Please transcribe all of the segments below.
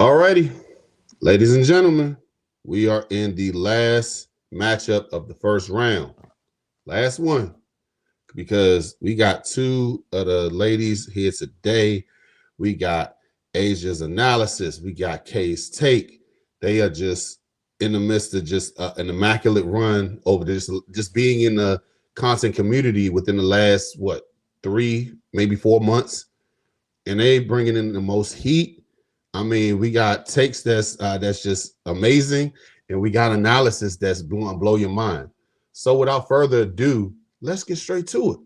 Alrighty, ladies and gentlemen, we are in the last matchup of the first round. Last one, because we got two of the ladies here today. We got Asia's analysis. We got Kay's take. They are just in the midst of just an immaculate run over this, just being in the content community within the last, 3, maybe 4 months. And they bringing in the most heat. I mean, we got takes that's just amazing. And we got analysis that's going to blow your mind. So without further ado, let's get straight to it.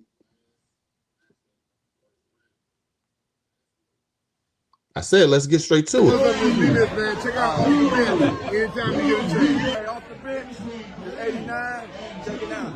I said, let's get straight to it. Check out anytime you get a chance. Off the bench, 89. Check it out.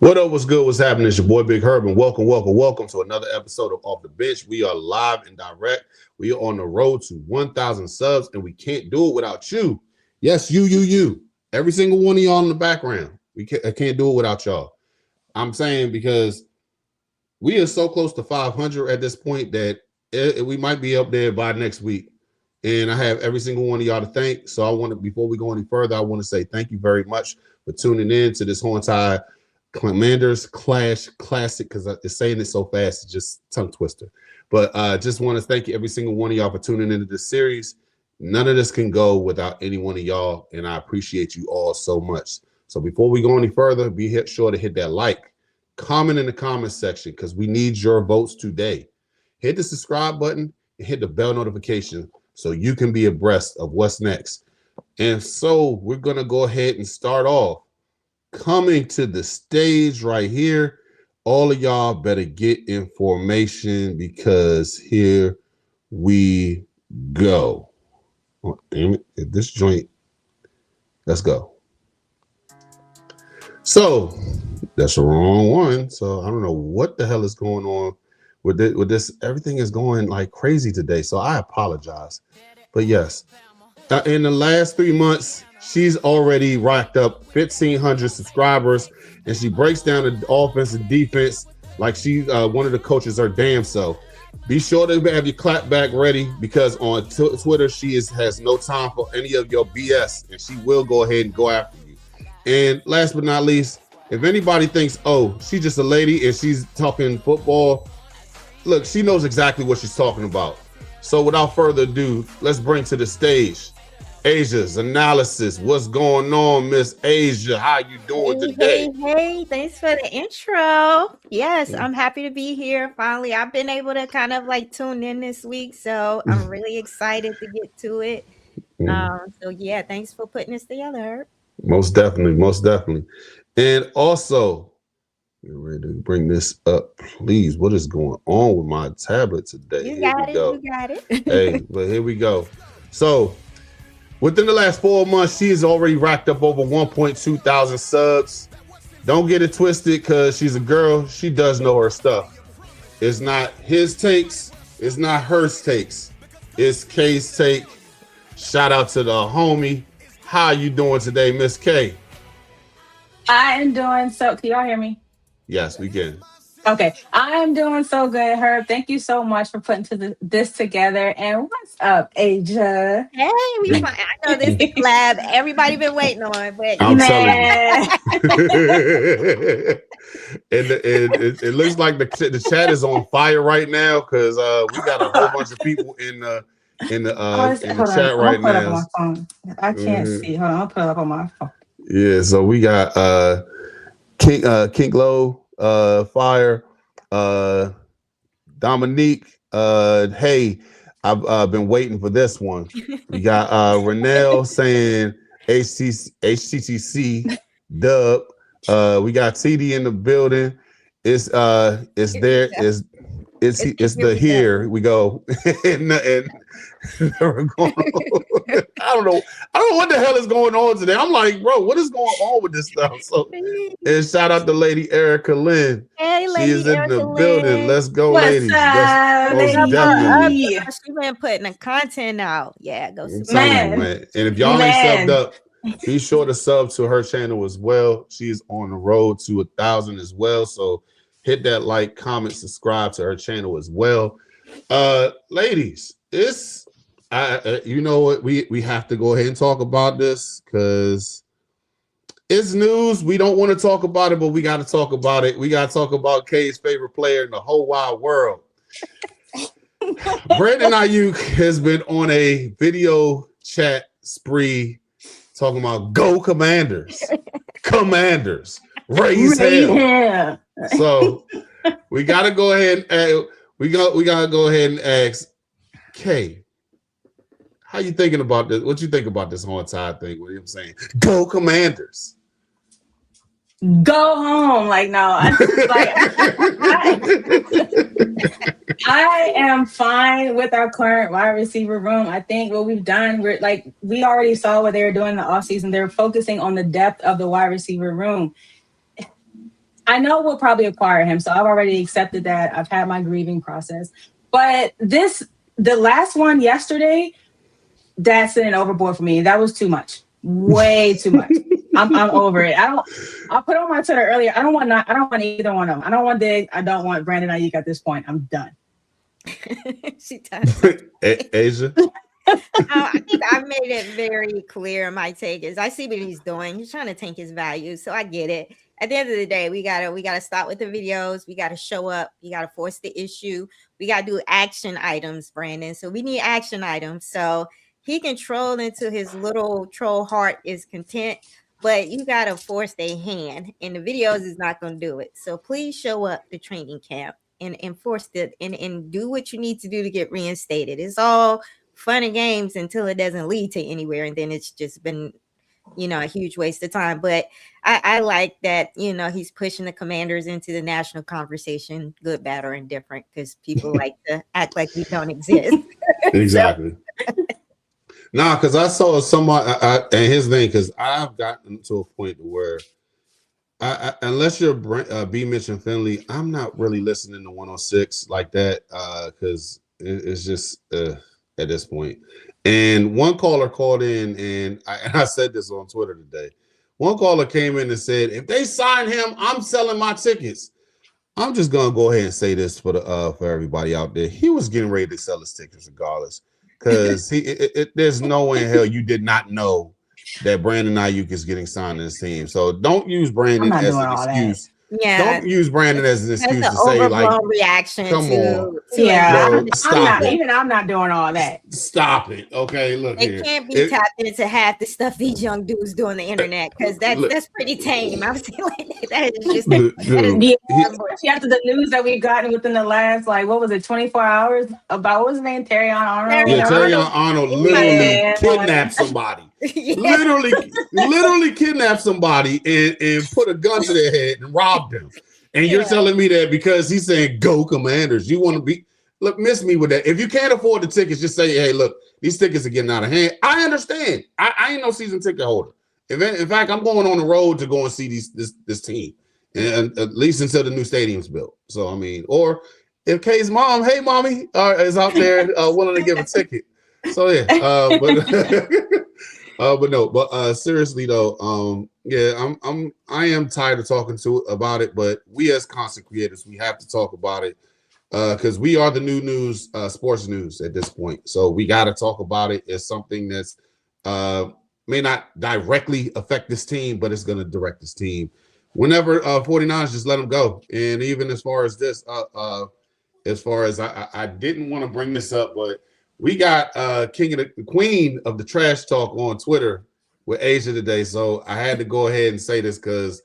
What up? What's good? What's happening? It's your boy Big Herb, and welcome to another episode of Off the Bench. We are live and direct. We are on the road to 1,000 subs, and we can't do it without you. Yes, you. Every single one of y'all in the background. I can't do it without y'all. I'm saying because we are so close to 500 at this point that we might be up there by next week. And I have every single one of y'all to thank. So I want to, before we go any further, I want to say thank you very much for tuning in to this whole entire Commanders Clash Classic, because it's saying it so fast, it's just tongue twister. But just want to thank you, every single one of y'all, for tuning into this series. None of this can go without any one of y'all, and I appreciate you all so much. So before we go any further, be sure to hit that like, comment in the comment section, because we need your votes today. Hit the subscribe button and hit the bell notification so you can be abreast of what's next. And so we're going to go ahead and start off. Coming to the stage right here, all of y'all better get in formation because here we go. Oh, damn it. This joint, let's go. So that's the wrong one. So I don't know what the hell is going on with this. Everything is going like crazy today. So I apologize. But yes, in the last 3 months, she's already racked up 1,500 subscribers, and she breaks down the offense and defense like she's one of the coaches her damn self. Be sure to have your clap back ready, because on Twitter, she has no time for any of your BS, and she will go ahead and go after you. And last but not least, if anybody thinks, oh, she's just a lady and she's talking football, look, she knows exactly what she's talking about. So without further ado, let's bring to the stage Asia's analysis. What's going on, Miss Asia? How you doing today? Hey, thanks for the intro. Yes, I'm happy to be here. Finally, I've been able to kind of like tune in this week, so I'm really excited to get to it. So yeah, thanks for putting this together. Most definitely. And also, get ready to bring this up, please. What is going on with my tablet today? You got it. Hey, but here we go. So within the last 4 months, she has already racked up over 1.2 thousand subs. Don't get it twisted, because she's a girl. She does know her stuff. It's not his takes. It's not her takes. It's Kay's take. Shout out to the homie. How you doing today, Miss Kay? I am doing so. Can y'all hear me? Yes, we can. Okay, I'm doing so good, Herb. Thank you so much for putting this together. And what's up, Asia? Hey, I know this collab everybody been waiting on, but I'm telling you. And it looks like the chat is on fire right now, because we got a whole bunch of people in the chat right now. I can't see. Hold on, I'll put it up on my phone. Yeah, so we got King Low, Fire, Dominique. Hey, I've been waiting for this one. We got Renelle saying, HTTC Dub. We got TD in the building. It's there. It's the here we go. and we're going on. I don't know what the hell is going on today. I'm like, bro, what is going on with this stuff? So and shout out to Lady Erica Lynn. Hey, She Lady is in Erica the Lynn. building. Let's go, What's ladies. up, Most lady? definitely. She been putting the content out. Yeah, go I'm support telling her. you, man. And if y'all ain't Man. subbed up, be sure to sub to her channel as well. She's on the road to 1,000 as well. So hit that like, comment, subscribe to her channel as well. Ladies, it's you know what, we have to go ahead and talk about this because it's news. We don't want to talk about it, but we got to talk about it. We got to talk about K's favorite player in the whole wide world. Brandon Ayuk has been on a video chat spree talking about go Commanders. Commanders. Raise hell. Yeah. So we gotta go ahead and we gotta go ahead and ask Kay, how you thinking about this? What you think about this whole entire thing? What I'm saying? Go Commanders. Go home. Like, no. I am fine with our current wide receiver room. I think what we've done, we already saw what they were doing in the offseason. They're focusing on the depth of the wide receiver room. I know we'll probably acquire him, so I've already accepted that. I've had my grieving process. But the last one yesterday, that's an overboard for me. That was too much. Way too much. I'm over it. I put on my Twitter earlier. I don't want either one of them. I don't want Diggs. I don't want Brandon Ayuk at this point. I'm done. She does. Asia. I think I made it very clear. My take is I see what he's doing. He's trying to tank his value, so I get it. At the end of the day, we gotta stop with the videos. We gotta show up. We gotta force the issue. We gotta do action items, Brandon. So we need action items. So he can troll into his little troll heart is content, but you gotta force their hand, and the videos is not gonna do it. So please show up to training camp and enforce it and do what you need to do to get reinstated. It's all fun and games until it doesn't lead to anywhere, and then it's just been a huge waste of time. But I like that he's pushing the Commanders into the national conversation, good, bad, or indifferent, because people like to act like we don't exist. Exactly. Nah, because I saw somebody and his name, because I've gotten to a point where unless you're B. Mitch and Finley, I'm not really listening to 106 like that because it's just at this point. And one caller called in, and I said this on Twitter today. One caller came in and said, if they sign him, I'm selling my tickets. I'm just gonna go ahead and say this for everybody out there. He was getting ready to sell his tickets regardless, because there's no way in hell you did not know that Brandon Ayuk is getting signed to this team. So don't use Brandon as an excuse. Yeah, don't use Brandon as an excuse that's to say like reaction. Come on, yeah, bro, stop it. Even I'm not doing all that. Stop it. Okay, look, they can't be tapped into half the stuff these young dudes do on the internet, because that's pretty tame. I was like, that is just especially after the news that we've gotten within the last 24 hours about what was his name, Terrion Arnold. Yeah, Terrion Arnold literally kidnapped somebody. Literally kidnapped somebody and put a gun to their head and robbed them. And you're telling me that because he's saying go Commanders. You want to miss me with that. If you can't afford the tickets, just say, hey, look, these tickets are getting out of hand. I understand. I ain't no season ticket holder. In fact, I'm going on the road to go and see this team, and at least until the new stadium's built. So I mean, or if Kay's mom, hey mommy, is out there willing to give a ticket. So yeah, but seriously though, I am tired of talking about it, but we as content creators, we have to talk about it because we are the new news, sports news at this point. So we got to talk about it as something that's may not directly affect this team, but it's going to direct this team. Whenever 49ers, just let them go. And even as far as this, as far as I didn't want to bring this up, but we got Queen of the Trash Talk on Twitter with Asia today. So I had to go ahead and say this because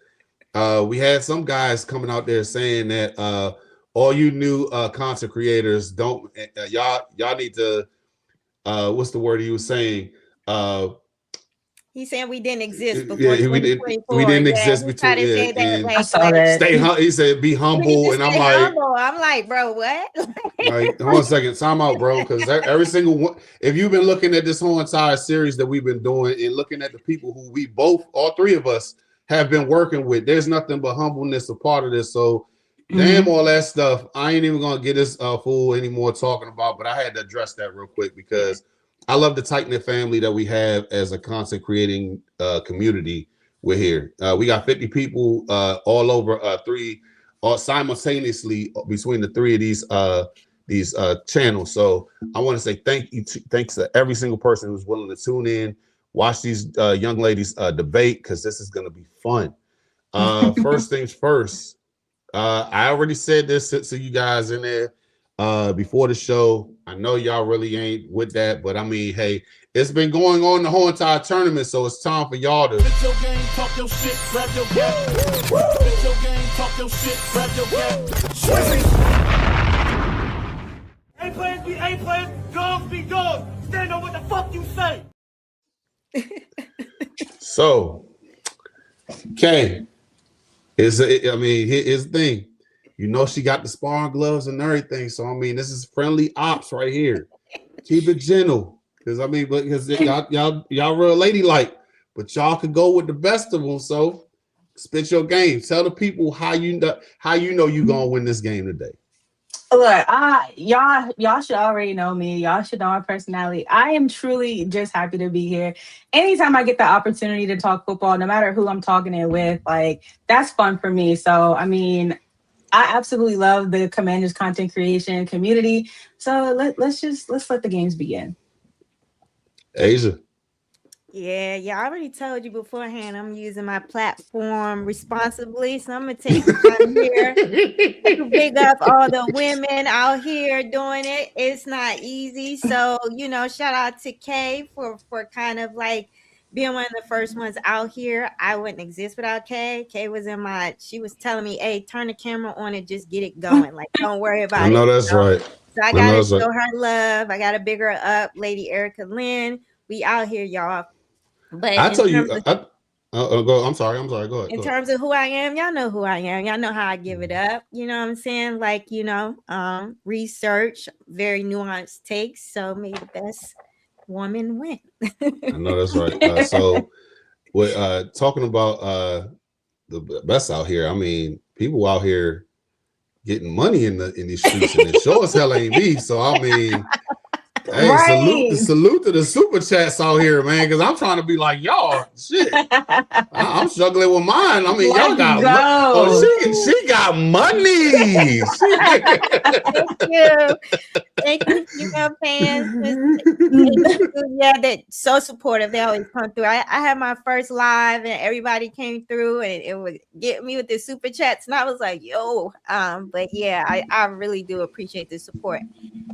we had some guys coming out there saying that all you new content creators don't y'all need to what's the word he was saying? He's saying we didn't exist before Yeah, we didn't 2024. exist He between. tried to Yeah, say that and I like, saw that. he said be we need humble, to and I'm stay like, humble. I'm like, bro, what? hold on a second, time out, bro, because every single one. If you've been looking at this whole entire series that we've been doing and looking at the people who we both, all three of us, have been working with, there's nothing but humbleness a part of this. So, damn all that stuff. I ain't even gonna get this fool anymore talking about, but I had to address that real quick because I love the tight knit family that we have as a content creating community. We're here. We got 50 people all over simultaneously between the three of these channels. So I want to say thanks to every single person who's willing to tune in, watch these young ladies debate, because this is going to be fun. First things first. I already said this to you guys in there before the show. I know y'all really ain't with that, but I mean, hey, it's been going on the whole entire tournament, so it's time for y'all to Bitch your game, talk your shit, grab your gap. Bitch your game, talk your shit, grab your gap. A players be A players, dogs be dogs. Stand on what the fuck you say. So, okay, here's the thing. You know she got the sparring gloves and everything. So I mean, this is friendly ops right here. Keep it gentle, because I mean, because y'all real ladylike, but y'all could go with the best of them. So spit your game. Tell the people how you know you gonna win this game today. Look, y'all should already know me. Y'all should know my personality. I am truly just happy to be here. Anytime I get the opportunity to talk football, no matter who I'm talking it with, like, that's fun for me. So, I mean, I absolutely love the Commanders content creation community. So let's let the games begin. Asia. Yeah, I already told you beforehand. I'm using my platform responsibly, so I'm gonna take the time here to big up all the women out here doing it. It's not easy, so shout out to Kay for kind of like being one of the first ones out here. I wouldn't exist without Kay. Kay was she was telling me, "Hey, turn the camera on and just get it going. Like, don't worry about it." I know that's right. So I gotta show her love. I gotta big her up, Lady Erica Lynn. We out here, y'all. But I tell you, I'm sorry. Go ahead. In terms of who I am, y'all know who I am. Y'all know how I give it up. You know what I'm saying? Like, research, very nuanced takes. So may the best woman win. I know that's right. So, with talking about the best out here, I mean, people out here getting money in these streets, and it sure as hell ain't me. So I mean. Hey, right. salute to the super chats out here, man, because I'm trying to be like y'all. Shit, I'm struggling with mine. I mean, y'all got she got money. Thank you, female fans. Yeah, they're so supportive. They always come through. I had my first live, and everybody came through, and it would get me with the super chats, and I was like, yo. But yeah, I really do appreciate the support.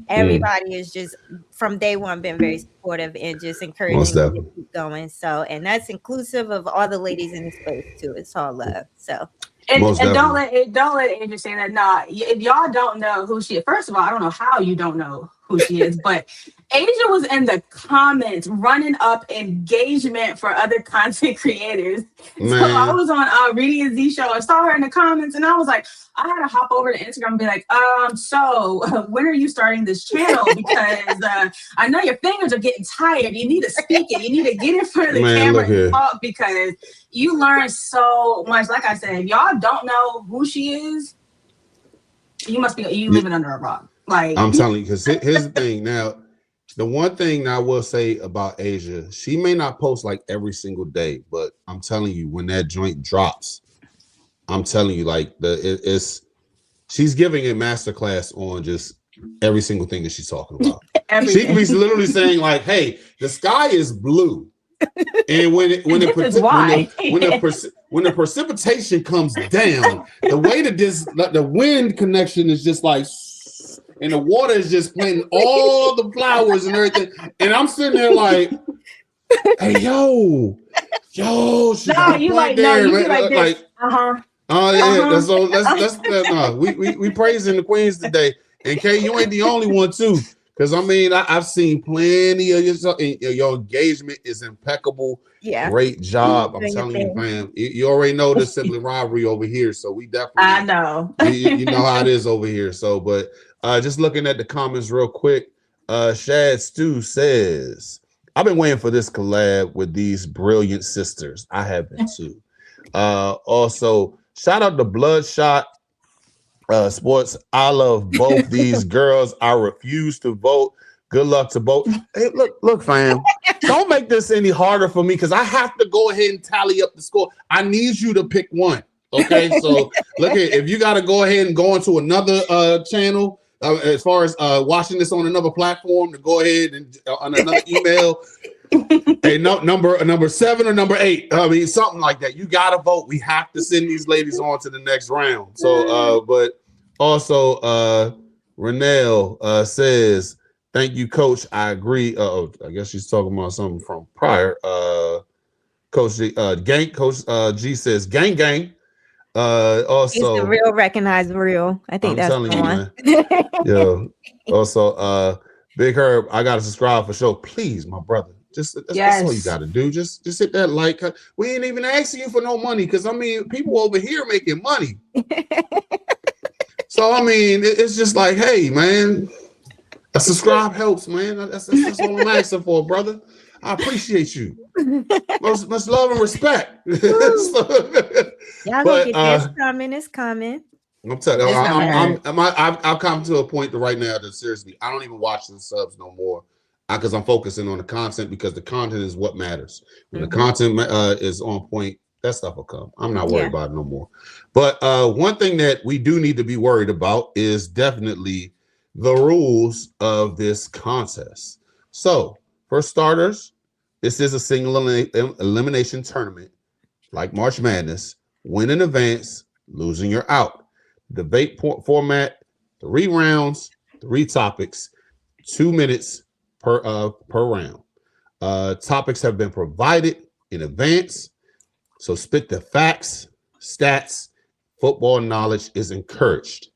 Everybody is just from day one been very supportive and just encouraging me to keep going. So, and that's inclusive of all the ladies in the space too. It's all love. So, and don't let Andrew say that. Nah, if y'all don't know who she is, first of all, I don't know how you don't know who she is, but Asia was in the comments running up engagement for other content creators. Man. So I was on Reading a Z show. I saw her in the comments, and I was like, I had to hop over to Instagram and be like, so when are you starting this channel? Because I know your fingers are getting tired. You need to speak it. You need to get in front of the camera and talk, because you learn so much. Like I said, if y'all don't know who she is, you living under a rock. Like, I'm telling you, because here's the thing. Now, the one thing I will say about Asia, she may not post like every single day, but I'm telling you, when that joint drops, I'm telling you, like she's giving a masterclass on just every single thing that she's talking about. She can be literally saying like, "Hey, the sky is blue," and when the precipitation comes down, the way that the wind connection is just like, and the water is just planting all the flowers and everything, and I'm sitting there like, "Hey, yo, she got a point there, man." Yeah. So let's we praising the queens today. And Kay, you ain't the only one too, Because I mean, I've seen plenty of your engagement is impeccable. Yeah. Great job. I'm Doing your telling you, thing. fam. You already know the sibling rivalry over here. So we definitely I know. you know how it is over here. So, but just looking at the comments real quick, Shad Stew says, I've been waiting for this collab with these brilliant sisters. I have been too. Also, shout out to Bloodshot Sports. I love both these girls. I refuse to vote. Good luck to both. Hey, look, fam. Don't make this any harder for me because I have to go ahead and tally up the score. I need you to pick one. Okay, so look at if you got to go ahead and go into another channel as far as watching this on another platform to go ahead and on another email. Hey, no, number 7 or number 8. I mean, something like that. You gotta vote. We have to send these ladies on to the next round. So, but also, Renelle says, "Thank you, Coach. I agree." I guess she's talking about something from prior. Coach G says, "Gang, gang." Also, It's the real recognized real. I think I'm that's telling the you, one. man. Yeah. Also, Big Herb, I gotta subscribe for sure. Please, my brother. That's all you gotta do. Just hit that like. We ain't even asking you for no money because I mean, people over here making money. So I mean, it's just like, hey, man, a subscribe helps, man. That's all I'm asking for, brother. I appreciate you. Much love and respect. Y'all gonna get this coming. It's coming. I'm telling you, I've come to a point right now that seriously, I don't even watch the subs no more because I'm focusing on the content because the content is what matters. When the content is on point, that stuff will come. I'm not worried about it no more. But one thing that we do need to be worried about is definitely the rules of this contest. So, for starters, this is a single elimination tournament like March Madness. Win in advance, losing you're out. Debate format, 3 rounds, 3 topics, 2 minutes per round. Topics have been provided in advance, so spit the facts, stats, football knowledge is encouraged.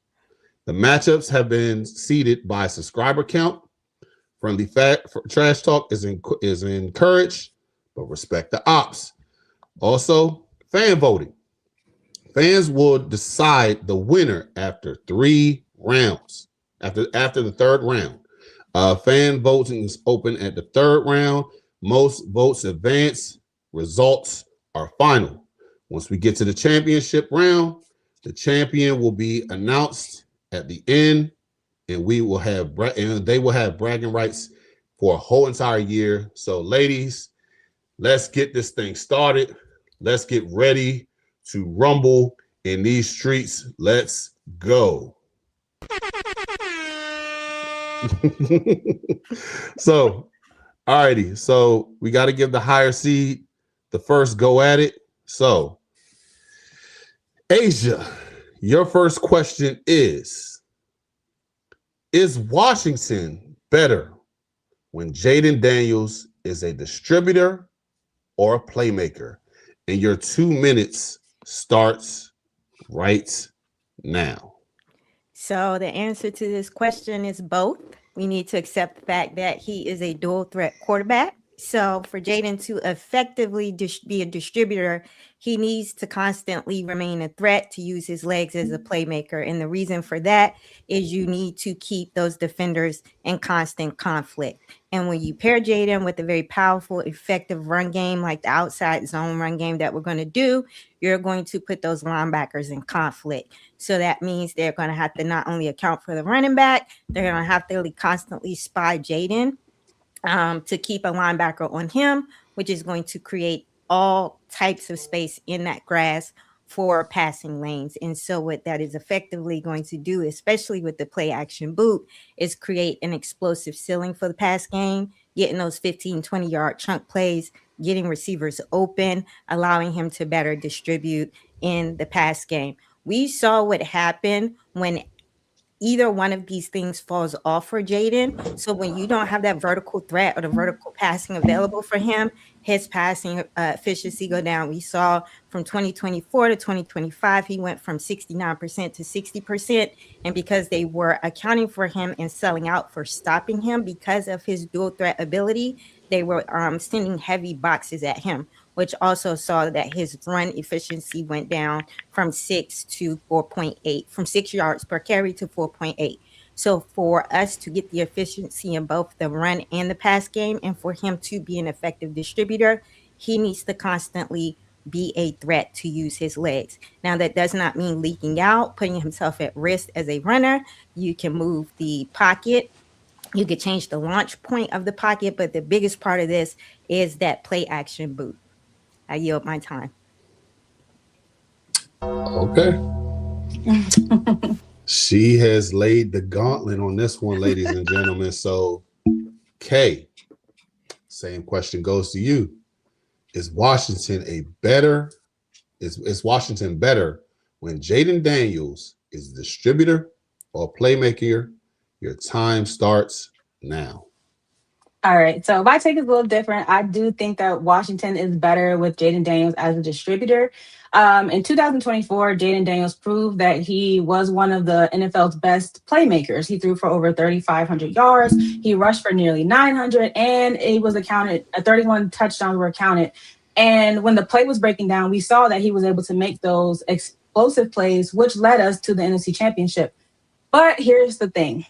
The matchups have been seeded by subscriber count. Friendly trash talk is encouraged, but respect the ops. Also, fan voting. Fans will decide the winner after 3 rounds. After the 3rd round, fan voting is open at the 3rd round. Most votes advance. Results are final. Once we get to the championship round, the champion will be announced at the end, and they will have bragging rights for a whole entire year. So, ladies, let's get this thing started. Let's get ready to rumble in these streets. Let's go. So, alrighty. So we got to give the higher seed the first go at it. So, Asia, your first question is Washington better when Jaden Daniels is a distributor or a playmaker? And your 2 minutes starts right now. So the answer to this question is both. We need to accept the fact that he is a dual threat quarterback. So for Jaden to effectively be a distributor, he needs to constantly remain a threat to use his legs as a playmaker. And the reason for that is you need to keep those defenders in constant conflict. And when you pair Jaden with a very powerful, effective run game, like the outside zone run game that we're going to do, you're going to put those linebackers in conflict. So that means they're going to have to not only account for the running back, they're going to have to constantly spy Jaden to keep a linebacker on him, which is going to create all types of space in that grass for passing lanes. And so what that is effectively going to do, especially with the play action boot, is create an explosive ceiling for the pass game, getting those 15, 20-yard chunk plays, getting receivers open, allowing him to better distribute in the pass game. We saw what happened when either one of these things falls off for Jaden. So when you don't have that vertical threat or the vertical passing available for him, his passing efficiency go down. We saw from 2024 to 2025, he went from 69% to 60%. And because they were accounting for him and selling out for stopping him because of his dual threat ability, they were sending heavy boxes at him, which also saw that his run efficiency went down from 6 to 4.8, from 6 yards per carry to 4.8. So for us to get the efficiency in both the run and the pass game, and for him to be an effective distributor, he needs to constantly be a threat to use his legs. Now, that does not mean leaking out, putting himself at risk as a runner. You can move the pocket. You could change the launch point of the pocket, but the biggest part of this is that play action boot. I yield my time. Okay. She has laid the gauntlet on this one, ladies and gentlemen. So, Kay, same question goes to you. Is Washington better when Jaden Daniels is distributor or playmaker? Your time starts now. All right. So my take is a little different. I do think that Washington is better with Jaden Daniels as a distributor. In 2024, Jaden Daniels proved that he was one of the NFL's best playmakers. He threw for over 3,500 yards. He rushed for nearly 900, and it was accounted. 31 touchdowns were counted. And when the play was breaking down, we saw that he was able to make those explosive plays, which led us to the NFC Championship. But here's the thing.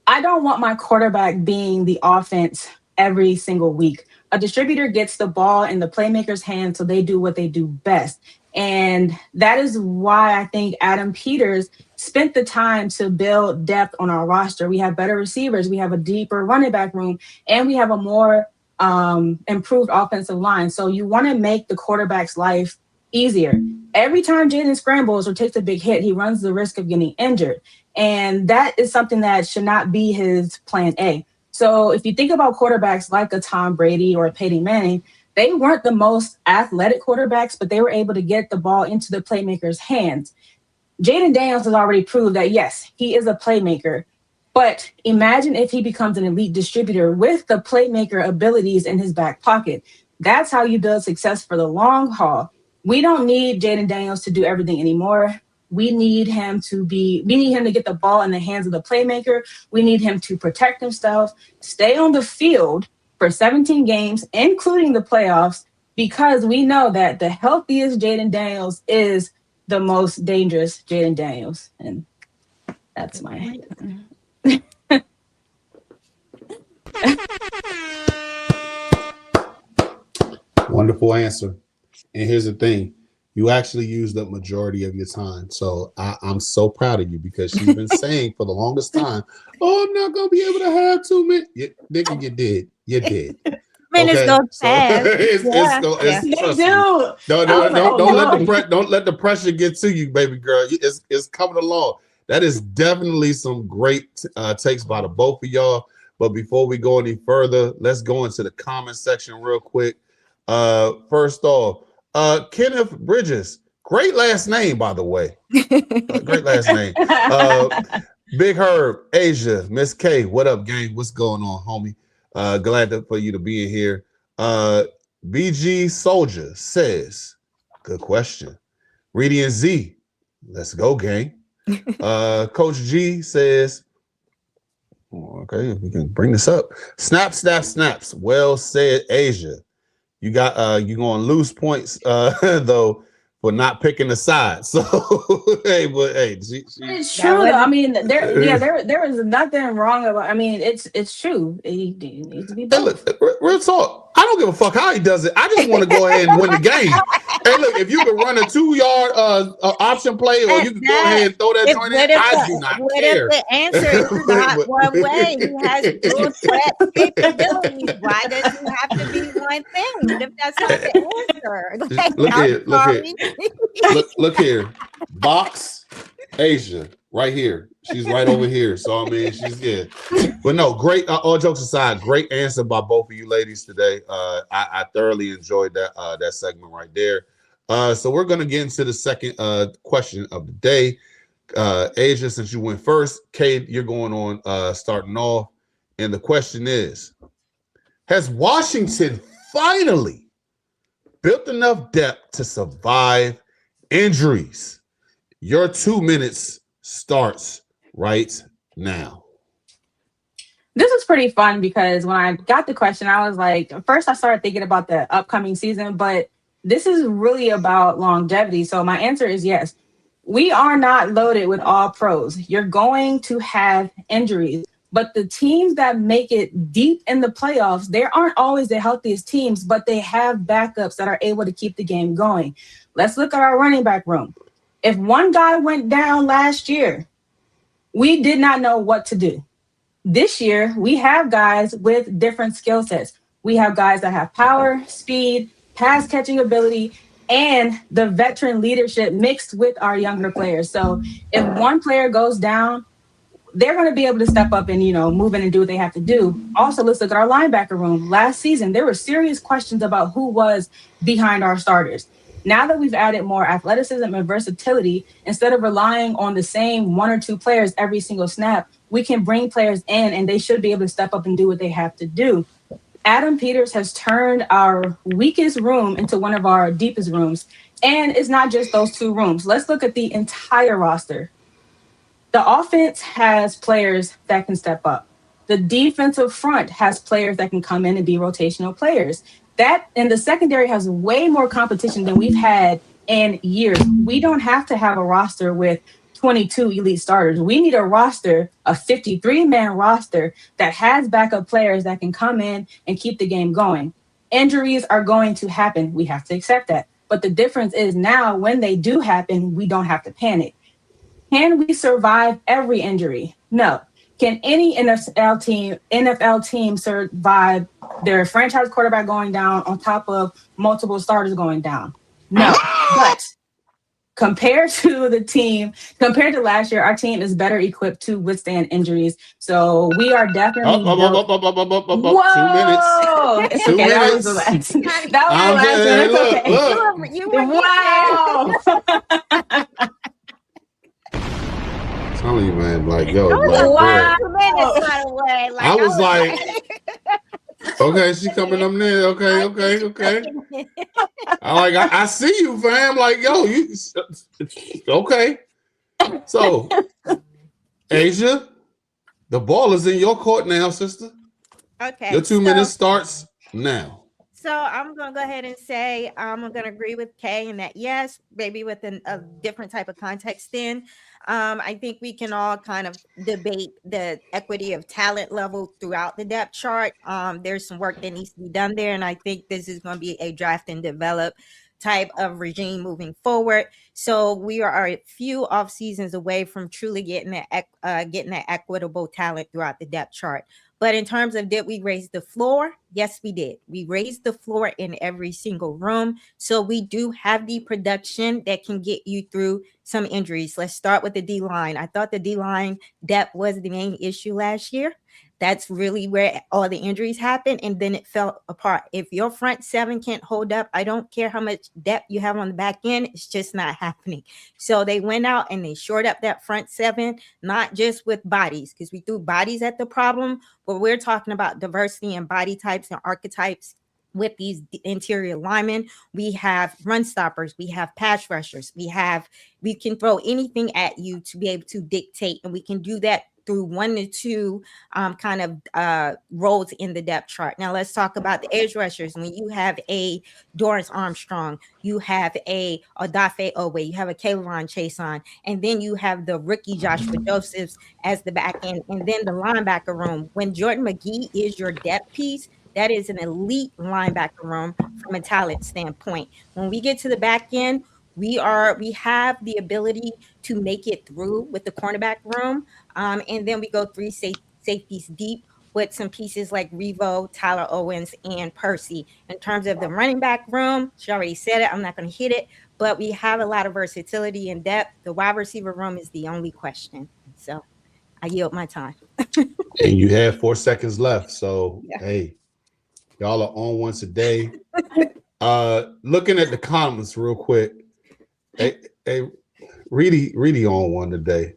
I don't want my quarterback being the offense every single week. A distributor gets the ball in the playmaker's hands so they do what they do best. And that is why I think Adam Peters spent the time to build depth on our roster. We have better receivers, we have a deeper running back room, and we have a more improved offensive line. So you want to make the quarterback's life easier. Every time Jaden scrambles or takes a big hit, he runs the risk of getting injured. And that is something that should not be his plan A. So if you think about quarterbacks like a Tom Brady or a Peyton Manning, they weren't the most athletic quarterbacks, but they were able to get the ball into the playmaker's hands. Jaden Daniels has already proved that, yes, he is a playmaker. But imagine if he becomes an elite distributor with the playmaker abilities in his back pocket. That's how you build success for the long haul. We don't need Jaden Daniels to do everything anymore. We need him to get the ball in the hands of the playmaker. We need him to protect himself, stay on the field for 17 games, including the playoffs, because we know that the healthiest Jaden Daniels is the most dangerous Jaden Daniels. And that's my... Wonderful answer. And here's the thing. You actually used up majority of your time. So I'm so proud of you because she's been saying for the longest time, oh, I'm not going to be able to have 2 minutes. Nigga, you did. You did. Minutes go fast. Don't let the pressure get to you, baby girl. It's coming along. That is definitely some great takes by the both of y'all. But before we go any further, let's go into the comment section real quick. First off, Kenneth Bridges, great last name, by the way. Great last name. Big Herb, Asia, Miss K, what up, gang? What's going on, homie? Glad for you to be in here. BG Soldier says, good question. Reedy and Z, let's go, gang. Coach G says, okay, if we can bring this up. Snaps. Well said, Asia. You got you going to lose points though for not picking a side. So hey, it's true. I mean, there is nothing wrong about. I mean, it's true. He needs to be better. Hey, look, real talk. I don't give a fuck how he does it. I just want to go ahead and win the game. Hey, look, if you can run a 2-yard option play, or you can go ahead and throw that joint in, I do not care. If the answer is not one way, he has dual threat capabilities. Why does it have to be one thing? If that's not the answer, look here, Box Asia, right here. She's right over here. So I mean, she's good. But no, great. All jokes aside, great answer by both of you ladies today. I thoroughly enjoyed that segment right there. So we're gonna get into the second question of the day. Asia, since you went first, Kate, you're going on starting off. And the question is, has Washington finally built enough depth to survive injuries? Your 2 minutes starts right now. This is pretty fun because when I got the question, I was like, first I started thinking about the upcoming season, but this is really about longevity. So my answer is yes. We are not loaded with all pros. You're going to have injuries, but the teams that make it deep in the playoffs, they aren't always the healthiest teams, but they have backups that are able to keep the game going. Let's look at our running back room. If one guy went down last year, we did not know what to do. This year, we have guys with different skill sets. We have guys that have power, speed, pass catching ability, and the veteran leadership mixed with our younger players. So if one player goes down, they're going to be able to step up and, move in and do what they have to do. Also, let's look at our linebacker room. Last season, there were serious questions about who was behind our starters. Now that we've added more athleticism and versatility, instead of relying on the same one or two players every single snap, we can bring players in and they should be able to step up and do what they have to do. Adam Peters has turned our weakest room into one of our deepest rooms. And it's not just those two rooms. Let's look at the entire roster. The offense has players that can step up. The defensive front has players that can come in and be rotational players. That and the secondary has way more competition than we've had in years. We don't have to have a roster with 22 elite starters. We need a roster, a 53-man roster that has backup players that can come in and keep the game going. Injuries are going to happen. We have to accept that. But the difference is now when they do happen, we don't have to panic. Can we survive every injury? No. Can any NFL team survive their franchise quarterback going down on top of multiple starters going down? No. But compared to last year, our team is better equipped to withstand injuries. So we are definitely 2 minutes. It's 2 okay. minutes. That was the last one. It's okay. Wow. I'm telling you, man, like, yo, Wow. 2 minutes, by the way. I was like, okay, she coming up there. Okay. I see you, fam. Like, yo, you okay. So, Asia, the ball is in your court now, sister. Okay. Your 2 minutes starts now. So I'm going to go ahead and say I'm going to agree with Kay in that, yes, maybe with a different type of context then. I think we can all kind of debate the equity of talent level throughout the depth chart. There's some work that needs to be done there, and I think this is going to be a draft and develop type of regime moving forward. So we are a few off seasons away from truly getting that equitable talent throughout the depth chart. But in terms of did we raise the floor? Yes, we did. We raised the floor in every single room. So we do have the production that can get you through some injuries. Let's start with the D-line. I thought the D-line depth was the main issue last year. That's really where all the injuries happened, and then it fell apart. If your front seven can't hold up, I don't care how much depth you have on the back end, it's just not happening. So they went out and they shored up that front seven, not just with bodies, because we threw bodies at the problem, but we're talking about diversity in body types and archetypes. With these interior linemen, we have run stoppers, we have pass rushers, we can throw anything at you to be able to dictate, and we can do that through 1 to 2 roles in the depth chart. Now let's talk about the edge rushers. When you have a Dorrance Armstrong, you have a Odafe Owe, you have a Kayvon Chason, and then you have the rookie Joshua Josephs as the back end, and then the linebacker room. When Jordan McGee is your depth piece, that is an elite linebacker room from a talent standpoint. When we get to the back end, we have the ability to make it through with the cornerback room. And then we go 3 safeties deep with some pieces like Revo, Tyler Owens, and Percy. In terms of the running back room, she already said it. I'm not going to hit it, but we have a lot of versatility and depth. The wide receiver room is the only question. So I yield my time. And you have 4 seconds left. So, Hey, y'all are on once a day. Looking at the comments real quick. Hey, Reedy on one today.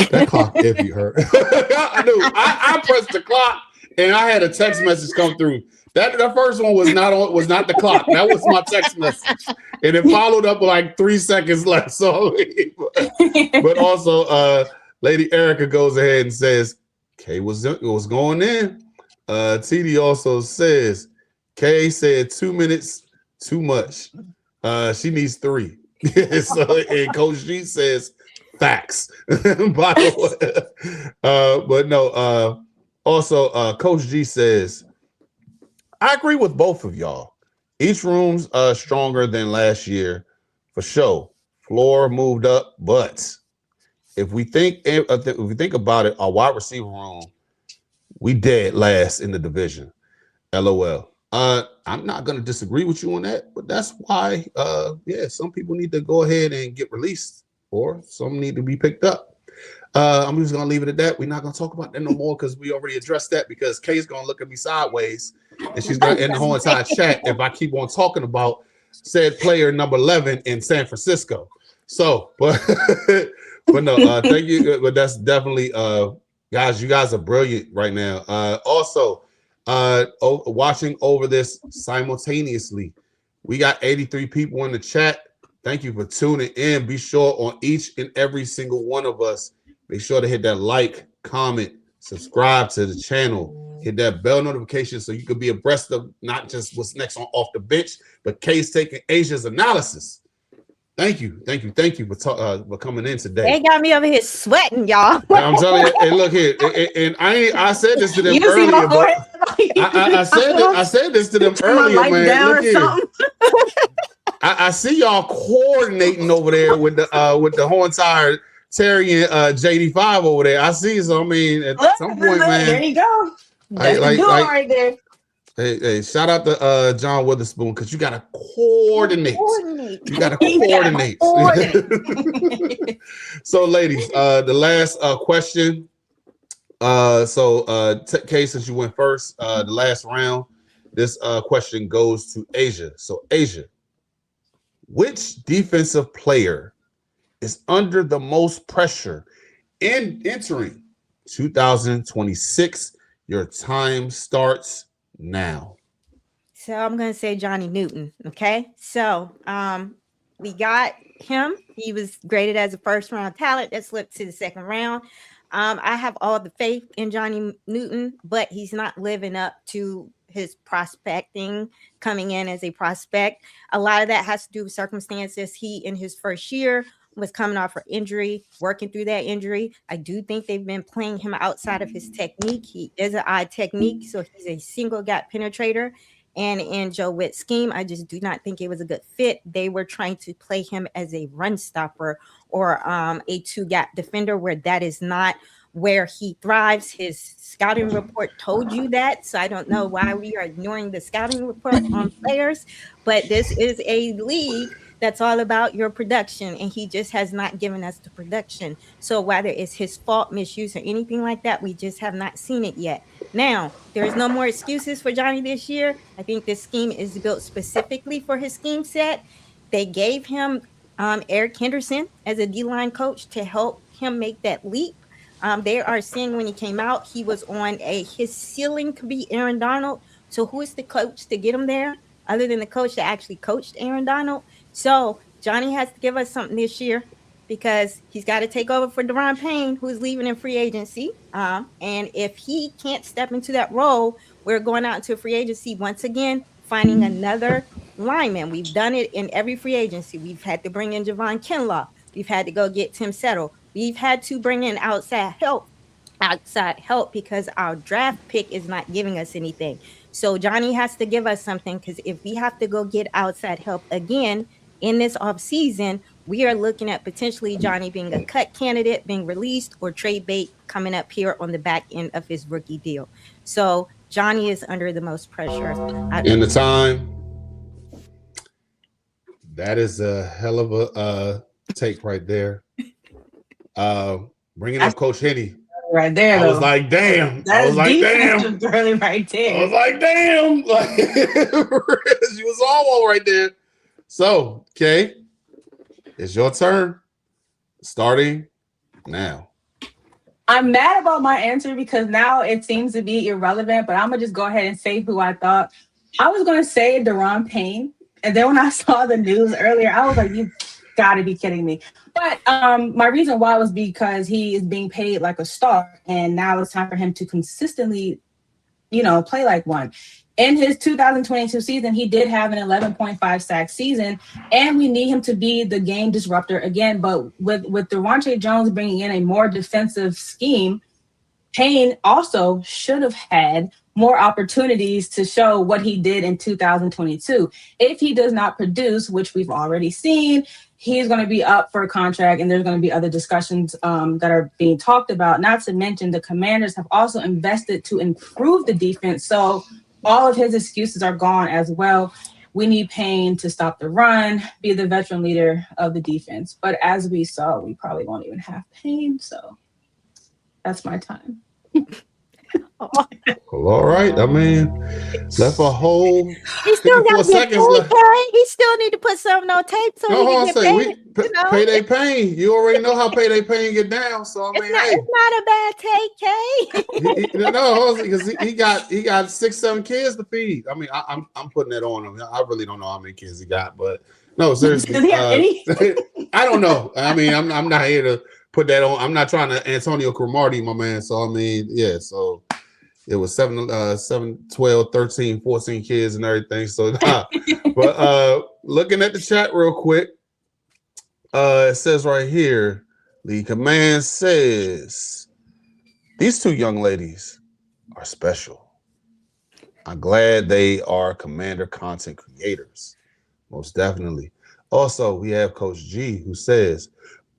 That clock iffy hurt. I knew. I pressed the clock and I had a text message come through. That the first one was not the clock. That was my text message, and it followed up with like 3 seconds left. So, but also, Lady Erica goes ahead and says, "Kay was going in." TD also says, "Kay said 2 minutes too much. She needs 3." So, and Coach G says, "Facts." By the way, but no. Also, Coach G says, "I agree with both of y'all. Each room's stronger than last year for sure. Floor moved up, but if we think about it, our wide receiver room, we dead last in the division. LOL." I'm not gonna disagree with you on that, but that's why some people need to go ahead and get released, or some need to be picked up. I'm just gonna leave it at that. We're not gonna talk about that no more because we already addressed that, because Kay's gonna look at me sideways and she's gonna end the whole entire chat if I keep on talking about said player number 11 in San Francisco. So, but no, thank you. But that's definitely guys, you guys are brilliant right now. Also, watching over this simultaneously, we got 83 people in the chat. Thank you for tuning in. Be sure on each and every single one of us, make sure to hit that like, comment, subscribe to the channel, hit that bell notification so you can be abreast of not just what's next on Off the Bench, but Kay's taking Asia's analysis. Thank you for coming in today. They got me over here sweating, y'all. I'm telling you, and look here, and I said this to them earlier, but I said this to them earlier, man. Look here. I see y'all coordinating over there with the whole entire Terry and JD5 over there. I see, so I mean, at some point, man. There you go. That's the duo right there. Hey, shout out to John Witherspoon, because you gotta coordinate. You gotta coordinate. So, ladies, the last question. Kay, since you went first, the last round, this question goes to Asia. So, Asia, which defensive player is under the most pressure in entering 2026? Your time starts now. So I'm going to say Johnny Newton. Okay. So we got him. He was graded as a first round talent that slipped to the second round. I have all the faith in Johnny Newton, but he's not living up to his prospecting coming in as a prospect. A lot of that has to do with circumstances. He, in his first year, was coming off an injury, working through that injury. I do think they've been playing him outside of his technique. He is an odd technique, so he's a single gap penetrator. And in Joe Witt's scheme, I just do not think it was a good fit. They were trying to play him as a run stopper or a two gap defender, where that is not where he thrives. His scouting report told you that. So I don't know why we are ignoring the scouting report on players, but this is a league that's all about your production, and he just has not given us the production. So whether it's his fault, misuse, or anything like that, we just have not seen it yet. Now, there is no more excuses for Johnny this year. I think this scheme is built specifically for his scheme set. They gave him Eric Henderson as a D-line coach to help him make that leap. They are saying when he came out, he was on his ceiling could be Aaron Donald. So who is the coach to get him there other than the coach that actually coached Aaron Donald? So Johnny has to give us something this year, because he's got to take over for Deron Payne, who's leaving in free agency. And if he can't step into that role, we're going out into free agency once again, finding another lineman. We've done it in every free agency. We've had to bring in Javon Kinlaw. We've had to go get Tim Settle. We've had to bring in outside help because our draft pick is not giving us anything. So Johnny has to give us something, because if we have to go get outside help again in this offseason, we are looking at potentially Johnny being a cut candidate, being released, or trade bait coming up here on the back end of his rookie deal. So Johnny is under the most pressure. In the time, that is a hell of a take right there. Bringing up Coach Henny. Right there, I was like, damn. I was like, damn. Really right there. I was like, damn. Like, she was all right there. So, Kay, it's your turn. starting now. I'm mad about my answer because now it seems to be irrelevant, but I'm going to just go ahead and say who I thought. I was going to say Deron Payne. And then when I saw the news earlier, I was like, you got to be kidding me. But my reason why was because he is being paid like a star. And now it's time for him to consistently, play like one. In his 2022 season, he did have an 11.5 sack season, and we need him to be the game disruptor again. But with Daronte Jones bringing in a more defensive scheme, Payne also should have had more opportunities to show what he did in 2022. If he does not produce, which we've already seen, he's going to be up for a contract, and there's going to be other discussions that are being talked about. Not to mention the Commanders have also invested to improve the defense. So all of his excuses are gone as well. We need Payne to stop the run, be the veteran leader of the defense. But as we saw, we probably won't even have Payne. So that's my time. Well, all right. I mean, left a whole He still got 54 to get seconds paid, left. Kay. He still need to put something on tape so No, he I'll can say get we paid. payday Payne. You already know how payday Payne get down. So I mean, It's not a bad take, Kay. no, because he got 6-7 kids to feed. I mean, I'm putting that on him. I really don't know how many kids he got, but no, seriously, Does he have any? I don't know. I mean, I'm not here to put that on. I'm not trying to Antonio Cromartie, my man. So I mean, yeah. So it was 7, 12, 13, 14 kids and everything. So, but looking at the chat real quick, it says right here, the command says, these two young ladies are special. I'm glad they are Commander content creators. Most definitely. Also, we have Coach G who says,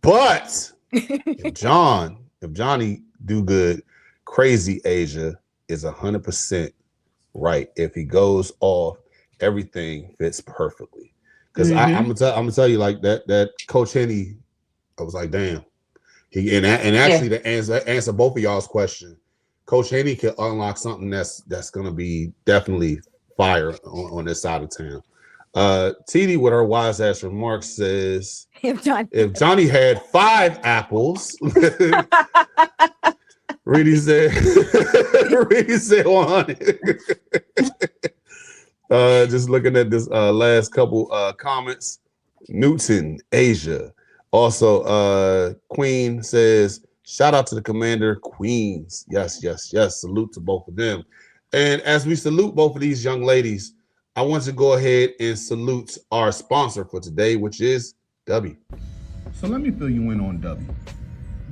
but if Johnny do good, crazy Asia is 100% right. If he goes off, everything fits perfectly. Because I'm gonna tell you like that Coach Henny, I was like, damn. Actually to answer both of y'all's question, Coach Henny can unlock something that's gonna be definitely fire on this side of town. TD with her wise ass remarks says, if Johnny had 5 apples, Reedy said 100. Just looking at this last couple comments. Newton, Asia. Also, Queen says, shout out to the Commander Queens. Yes. Salute to both of them. And as we salute both of these young ladies, I want to go ahead and salute our sponsor for today, which is W. So let me fill you in on W.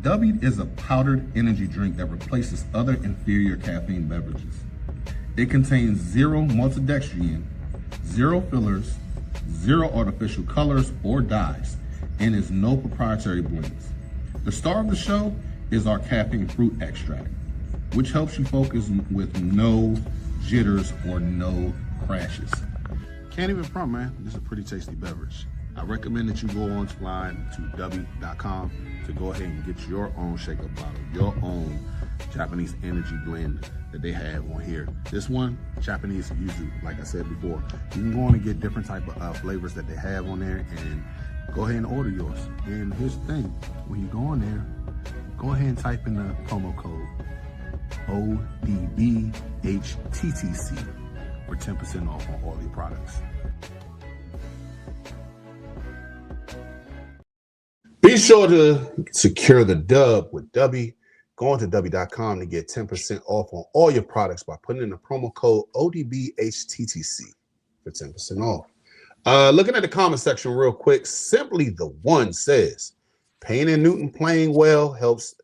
W is a powdered energy drink that replaces other inferior caffeine beverages. It contains 0 maltodextrin, 0 fillers, 0 artificial colors or dyes, and is no proprietary blends. The star of the show is our caffeine fruit extract, which helps you focus with no jitters or no crashes. Can't even front, man. This is a pretty tasty beverage. I recommend that you go online to w.com to go ahead and get your own shaker bottle, your own Japanese energy blend that they have on here. This one, Japanese yuzu, like I said before. You can go on and get different type of flavors that they have on there and go ahead and order yours. And here's the thing, when you go on there, go ahead and type in the promo code ODBHTTC for 10% off on all your products. Be sure to secure the dub with W. Go on to W.com to get 10% off on all your products by putting in the promo code ODBHTTC for 10% off. Looking at the comment section real quick, Simply the One says, Payne and Newton playing well helps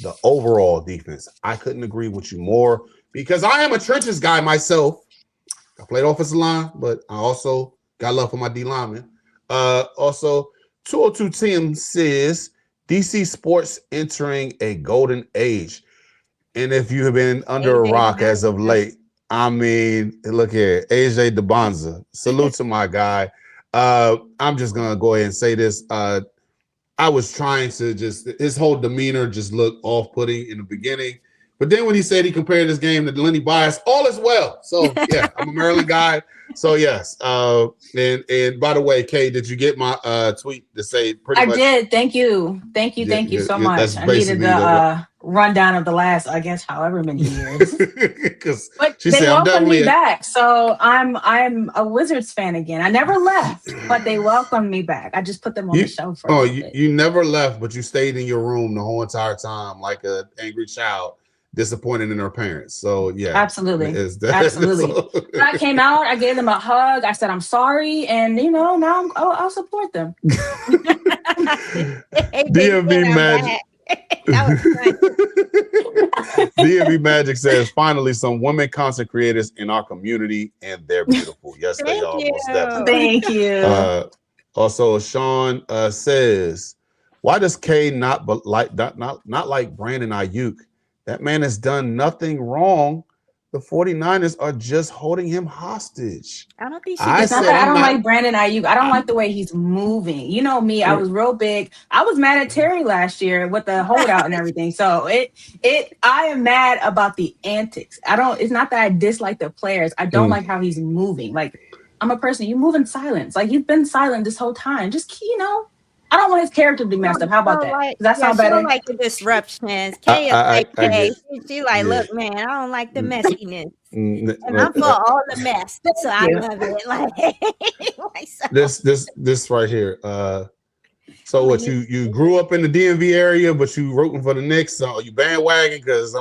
the overall defense. I couldn't agree with you more because I am a trenches guy myself. I played offensive line, but I also got love for my D lineman. Also, 202 Tim says, DC sports entering a golden age. And if you have been under a rock as of late, I mean, look here, AJ DeBonza. Salute to my guy. I'm just going to go ahead and say this. I was trying to his whole demeanor just looked off-putting in the beginning. But then when he said he compared this game to Lenny Bias, all is well. So yeah, I'm a Maryland guy. So yes. And by the way, Kay, did you get my tweet to say pretty much? I did. Thank you so much. I needed the rundown of the last, I guess, however many years. But they welcomed me back, so I'm a Wizards fan again. I never left, but they welcomed me back. I just put them on the show for. You never left, but you stayed in your room the whole entire time, like an angry child, disappointed in her parents. So yeah, absolutely. When I came out, I gave them a hug. I said I'm sorry, and now I'll support them. DMV Magic. DMV Magic says, finally, some women content creators in our community, and they're beautiful. Yes, they are. Most definitely. Thank you. Also, Sean says, why does K not like Brandon Ayuk? That man has done nothing wrong. The 49ers are just holding him hostage. I don't think I don't like Brandon Ayuk. I don't like the way he's moving. You know me, I was real big. I was mad at Terry last year with the holdout and everything. So I am mad about the antics. It's not that I dislike the players. I don't like how he's moving. Like, I'm a person, you move in silence. Like, you've been silent this whole time. Just, I don't want his character to be messed up. How about that? Does that sound better? I don't like the disruptions. Kay is like Kay. She like, look, man, I don't like the messiness. And I'm for all the mess. So I love it. Like this right here. So what, you grew up in the DMV area, but you rooting for the Knicks? So you bandwagon? Because I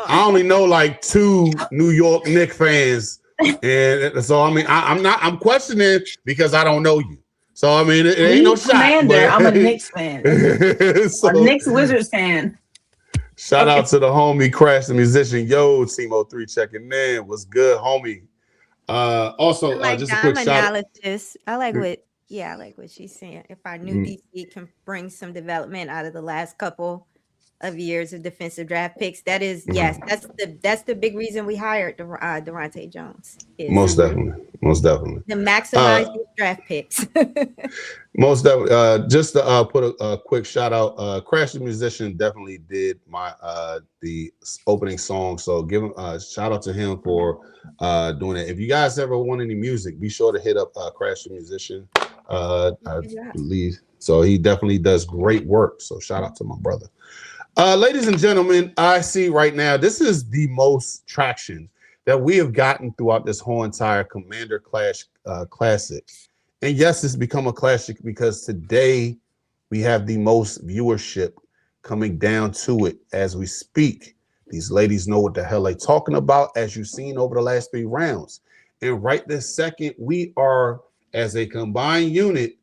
only know like 2 New York Knicks fans. And so I'm questioning because I don't know you. So I mean, it ain't no shot. I'm a Knicks fan. A Knicks Wizards fan. Shout out to the homie Crash the musician. Yo, Timo 3 checking in. What's good, homie? Also, just a quick shout. I like what she's saying. If our new DC can bring some development out of the last couple of years of defensive draft picks, that's the big reason we hired Durante Jones. Most definitely to maximize these draft picks. Most definitely. Just to put a quick shout out, Crash the musician definitely did my the opening song, so give him a shout out to him for doing it. If you guys ever want any music, be sure to hit up Crash the musician. I believe so. He definitely does great work, so shout out to my brother. Ladies and gentlemen, I see right now, this is the most traction that we have gotten throughout this whole entire Commander Clash Classic. And yes, it's become a classic because today we have the most viewership coming down to it as we speak. These ladies know what the hell they're talking about, as you've seen over the last 3 rounds. And right this second, we are, as a combined unit,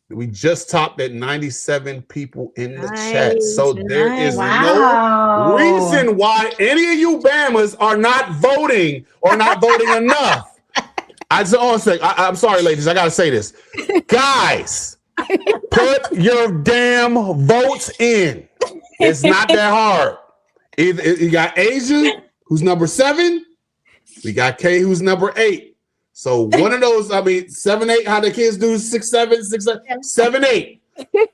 we just topped at 97 people in the chat. So there is no reason why any of you Bammers are not voting or not voting enough. I'm sorry, ladies. I got to say this. Guys, put your damn votes in. It's not that hard. You got Asia, who's number 7. We got Kay, who's number 8. So one of those, 7, 8, how the kids do 6, 7, 6, 7, 8.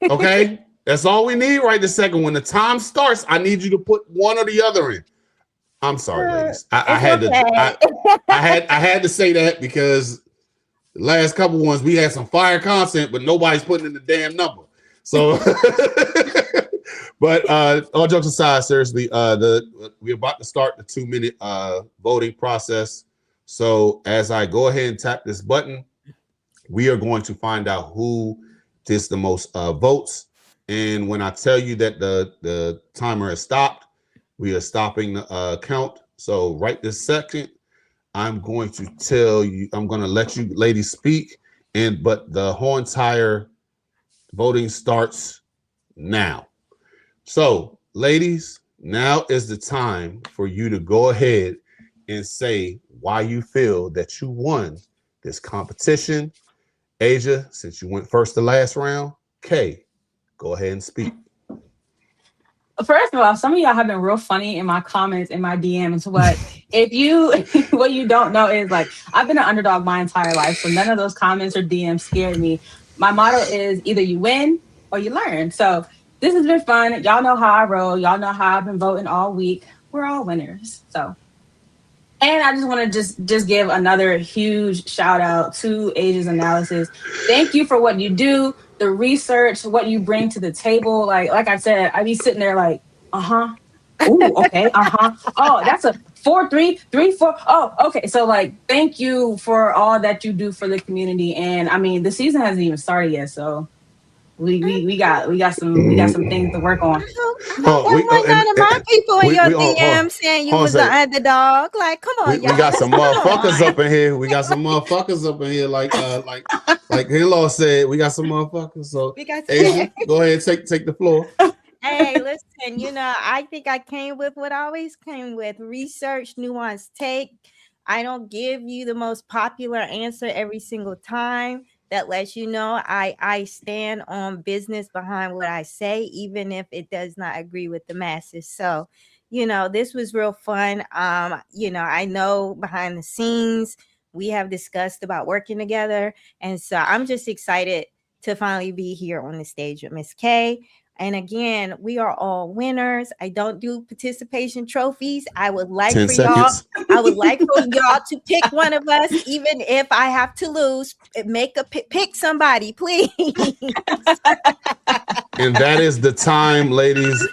Okay, that's all we need right this second. When the time starts, I need you to put one or the other in. I'm sorry, ladies. I had to say that because the last couple ones we had some fire content, but nobody's putting in the damn number. So, but all jokes aside, seriously, we're about to start the 2-minute voting process. So as I go ahead and tap this button, we are going to find out who gets the most votes. And when I tell you that the timer has stopped, we are stopping the count. So right this second, I'm going to let you ladies speak. But the whole entire voting starts now. So ladies, now is the time for you to go ahead and say why you feel that you won this competition. Asia, since you went first the last round, Kay, go ahead and speak. First of all, some of y'all have been real funny in my comments, in my DMs. What you don't know is, like, I've been an underdog my entire life, so none of those comments or DMs scared me. My motto is either you win or you learn. So this has been fun. Y'all know how I roll. Y'all know how I've been voting all week. We're all winners. So, and I just want to just give another huge shout out to Ages Analysis. Thank you for what you do, the research, what you bring to the table. Like I said, I be sitting there like, Ooh, okay. Oh, that's a 4-3-3-4. Oh, okay. So like, thank you for all that you do for the community. And I mean, the season hasn't even started yet, so we got some things to work on. None of my people in your DM saying you was the underdog. Like, come on, y'all. We got some motherfuckers up in here. We got some motherfuckers up in here. Like Hello said, we got some motherfuckers. So Asia, go ahead, take the floor. Hey, listen, I think I came with what I always came with: research, nuanced take. I don't give you the most popular answer every single time. That lets you know I stand on business behind what I say, even if it does not agree with the masses. So, this was real fun. I know behind the scenes we have discussed about working together. And so I'm just excited to finally be here on the stage with Miss K. And again, we are all winners. I don't do participation trophies. I would like for y'all to pick one of us, even if I have to lose. Pick somebody, please. And that is the time, ladies.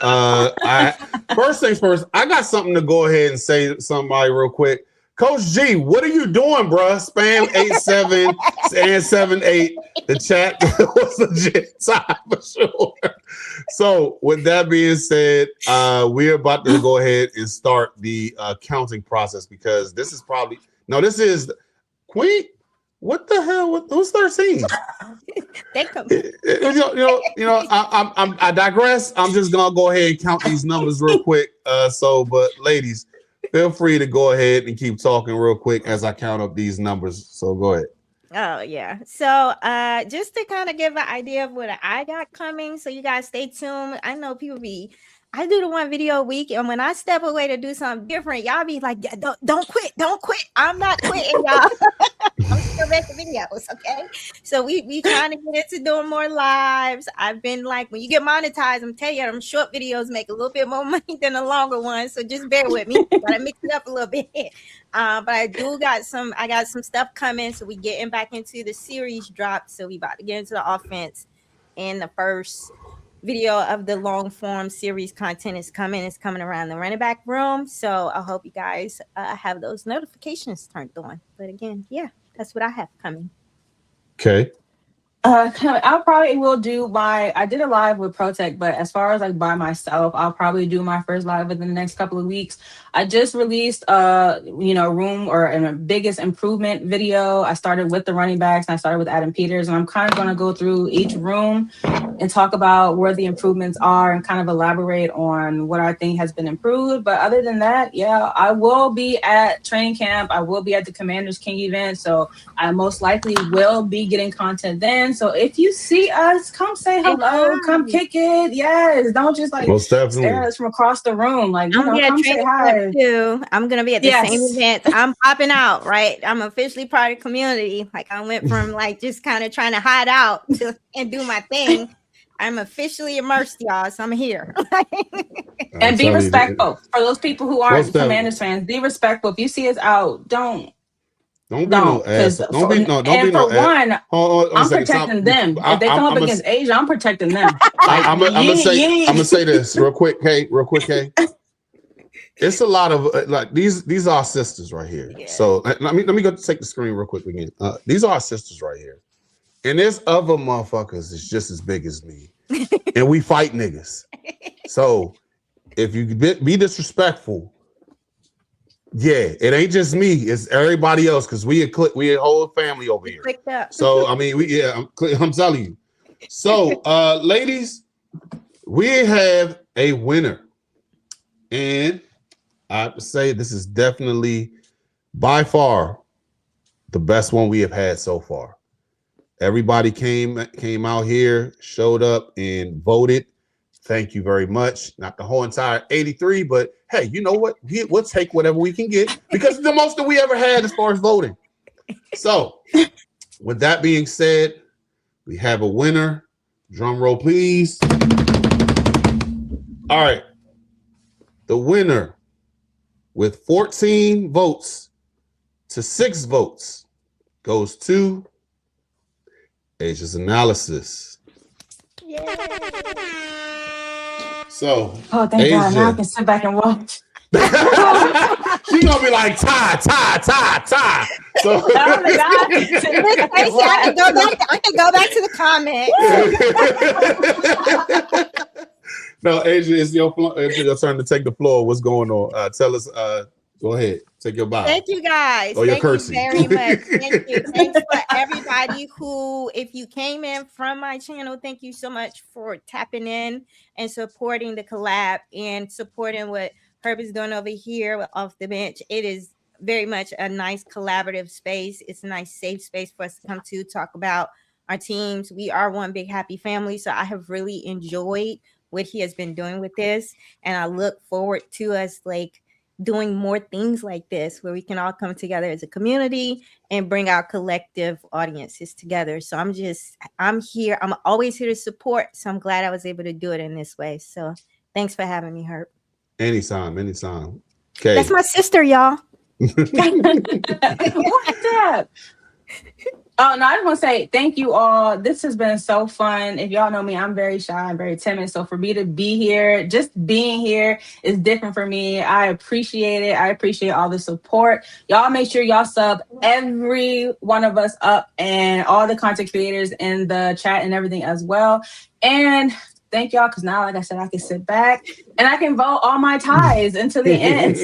First things first, I got something to go ahead and say to somebody real quick. Coach G, what are you doing, bruh? Spam 87 and 78. The chat was legit time for sure. So with that being said, we're about to go ahead and start the counting process, because this is Queen. What the hell? Who's 13? I digress. I'm just gonna go ahead and count these numbers real quick. But ladies, feel free to go ahead and keep talking real quick as I count up these numbers. So go ahead. Oh, yeah. So just to kind of give an idea of what I got coming, so you guys stay tuned. I know I do the one video a week, and when I step away to do something different, y'all be like, don't quit. I'm not quitting, y'all. I'm still making videos, okay? So we trying to get into doing more lives. I've been like, when you get monetized, I'm telling you, them short videos make a little bit more money than the longer ones, so just bear with me. Gotta mix it up a little bit. But I got some stuff coming, so we getting back into the series drop. So we about to get into the offense, and the first video of the long form series content is coming. It's coming around the running back room. So I hope you guys have those notifications turned on. But again, yeah, that's what I have coming. Okay. I probably will do I did a live with ProTech, but as far as like by myself, I'll probably do my first live within the next couple of weeks. I just released room or a biggest improvement video. I started with the running backs and I started with Adam Peters, and I'm kind of going to go through each room and talk about where the improvements are and kind of elaborate on what I think has been improved. But other than that, yeah, I will be at training camp. I will be at the Commanders King event. So I most likely will be getting content then. So if you see us, come say hello, come kick it. Yes, don't just like stare at us from across the room. Like, come say hi. Too. I'm gonna be at the same event. I'm popping out, right? I'm officially part of the community. Like, I went from like just kind of trying to hide out and do my thing. I'm officially immersed, y'all. So I'm here. And be respectful for those people who aren't Commanders fans. Be respectful. If you see us out, don't be no ass. Don't be no ass. I'm protecting them. If they come up against Asia, I'm protecting them. I'm gonna say this real quick, Kay. It's a lot of like these are our sisters right here. Yeah. So let me go take the screen real quick again. These are our sisters right here, and there's other motherfuckers that's just as big as me, and we fight niggas. So if you be disrespectful. Yeah, it ain't just me; it's everybody else, because we a whole family over here. So I mean, I'm telling you. So, ladies, we have a winner, and I have to say this is definitely by far the best one we have had so far. Everybody came out here, showed up, and voted. Thank you very much. Not the whole entire 83, but hey, you know what? We'll take whatever we can get, because it's the most that we ever had as far as voting. So, with that being said, we have a winner. Drum roll, please. All right. The winner with 14 votes to 6 votes goes to Asia's Analysis. Yeah. So, Oh, thank God. Now I Asia. can sit back and watch. She gonna be like tie. So Oh my God. Listen, Stacey, I can go back to the comments. No, Asia, it's your turn to take the floor. What's going on? Tell us. Go ahead. Take your bow. Thank you guys. Or your Thank you cursing. very much. Thank you. Thanks for everybody who, if you came in from my channel, thank you so much for tapping in and supporting the collab and supporting what Herb is doing over here with Off the Bench. It is very much a nice collaborative space. It's a nice safe space for us to come to talk about our teams. We are one big happy family. So I have really enjoyed what he has been doing with this. And I look forward to us like doing more things like this where we can all come together as a community and bring our collective audiences together. So I'm here. I'm always here to support. So I'm glad I was able to do it in this way. So thanks for having me, Herb. Anytime. Okay. That's my sister, y'all. What's that? Oh, no, I just want to say thank you all. This has been so fun. If y'all know me, I'm very shy. I'm very timid. So for me to be here, just being here is different for me. I appreciate it. I appreciate all the support. Y'all make sure y'all sub every one of us up and all the content creators in the chat and everything as well. And thank y'all, because now, like I said, I can sit back and I can vote all my ties until the end.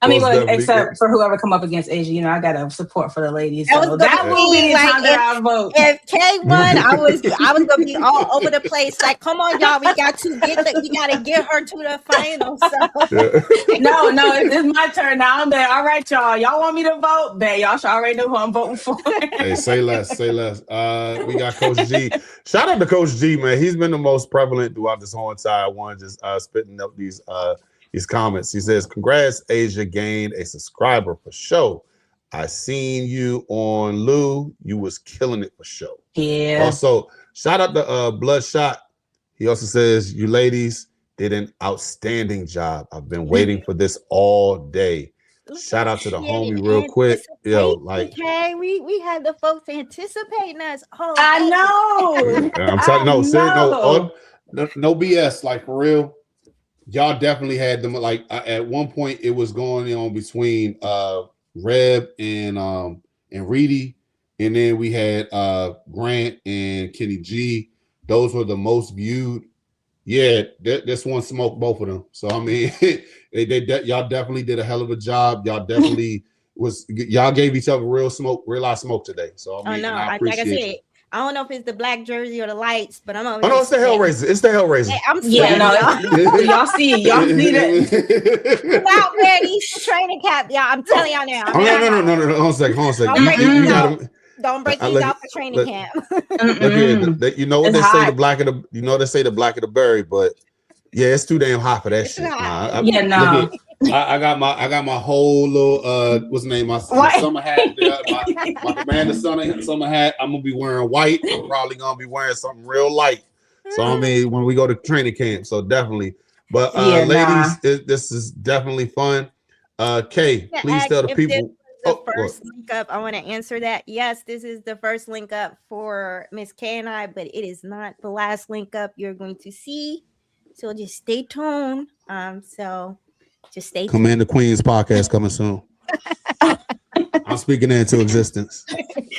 I mean, well, except for whoever come up against Asia, you know, I got to support for the ladies. So that will be the time that I vote. If Kay won, I was gonna be all over the place. Like, come on, y'all, we got to get her to the final. So. No, it's my turn now. I'm there. All right, y'all want me to vote? Bet y'all should already know who I'm voting for. Hey, say less. We got Coach G. Shout out to Coach G, man. He's been the most prevalent throughout this whole entire one, just spitting up these comments. He says, congrats, Asia gained a subscriber for show. I seen you on Lou. You was killing it for show. Yeah. Also, shout out to Bloodshot. He also says, you ladies did an outstanding job. I've been waiting for this all day. Shout out to the homie real quick. Yo, like, okay, we had the folks anticipating us. Oh, I know. I'm telling no BS, like for real. Y'all definitely had them. Like at one point, it was going on between Reb and Reedy, and then we had Grant and Kenny G. Those were the most viewed. Yeah, this one smoked both of them. So I mean, y'all definitely did a hell of a job. Y'all definitely y'all gave each other real live smoke today. So I mean, I appreciate it. I don't know if it's the black jersey or the lights, but I'm over. Oh no, it's the Hellraiser. It's the Hellraiser. Hey, I'm y'all see that. I'm out ready for training camp, y'all. I'm telling y'all now. No. Hold on a second. Don't break these out for training camp. You know what they say, the black of the berry, but yeah, it's too damn hot for that shit. I got my whole little what's the name? My summer hat there, my Commander summer hat. I'm gonna be wearing white. I'm probably gonna be wearing something real light. So I mean, when we go to training camp, so definitely. But ladies, this is definitely fun. Kay, please tell the people. First link up, I want to answer that. Yes, this is the first link up for Miss K and I, but it is not the last link up you're going to see. So just stay tuned. So just stay tuned. Commander Queen's podcast coming soon. I'm speaking into existence.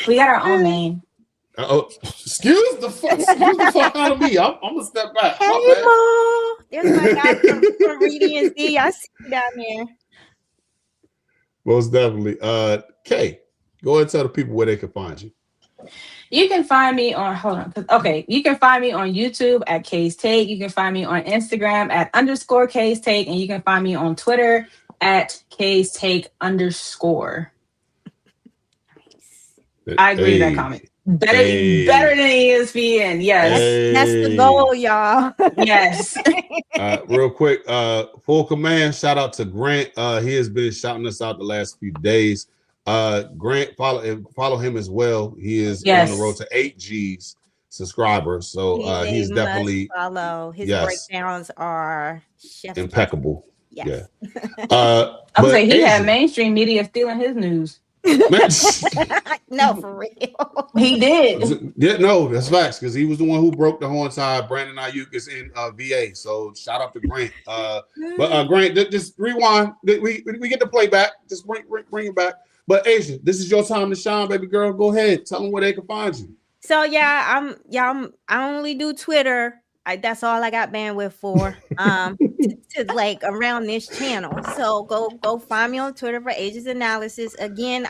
We got our own name. Excuse the fuck out of me. I'm gonna step back. Hey, Mo. There's my guy from Reedy and Z. I see you down there. Most definitely. Kay, go ahead and tell the people where they can find you. You can find me on, you can find me on YouTube at Kay's Take. You can find me on Instagram at _Kay's Take. And you can find me on Twitter at Kay's Take _. I agree with that comment. Better than ESPN. Yes. That's the goal, y'all. Yes. Real quick, full command, shout out to Grant. He has been shouting us out the last few days. Grant, follow him as well. He is on the road to 8 Gs. subscribers. So he's a definitely must follow. His yes, breakdowns are chef's kiss. impeccable. Yes. Yeah. I would But say he had Asia, mainstream media stealing his news. man, No, for real. He did. yeah, no, that's facts because he was the one who broke the horn side. Brandon Ayuk is in VA, so shout out to Grant. But Grant, just rewind. We get the playback. Just bring it back. But Asia, this is your time to shine, baby girl. Go ahead, tell them where they can find you. So I only do Twitter. That's all I got bandwidth for. To like around this channel. So go find me on Twitter for Ages Analysis. Again,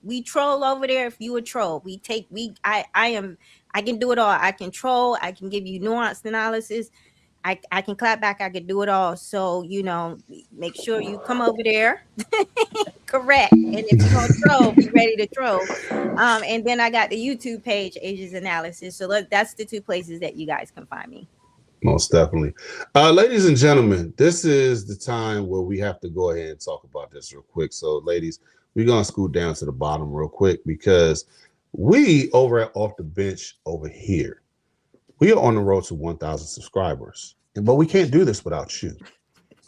we troll over there. If you a troll, I can do it all. I can troll. I can give you nuanced analysis. I can clap back. I can do it all. So make sure you come over there. Correct. And if you're gonna troll, be ready to troll. And then I got the YouTube page, Ages Analysis. So that's the two places that you guys can find me. Most definitely. Ladies and gentlemen, this is the time where we have to go ahead and talk about this real quick. So, ladies, we're going to scoot down to the bottom real quick because we over at Off the Bench over here, we are on the road to 1,000 subscribers. But we can't do this without you.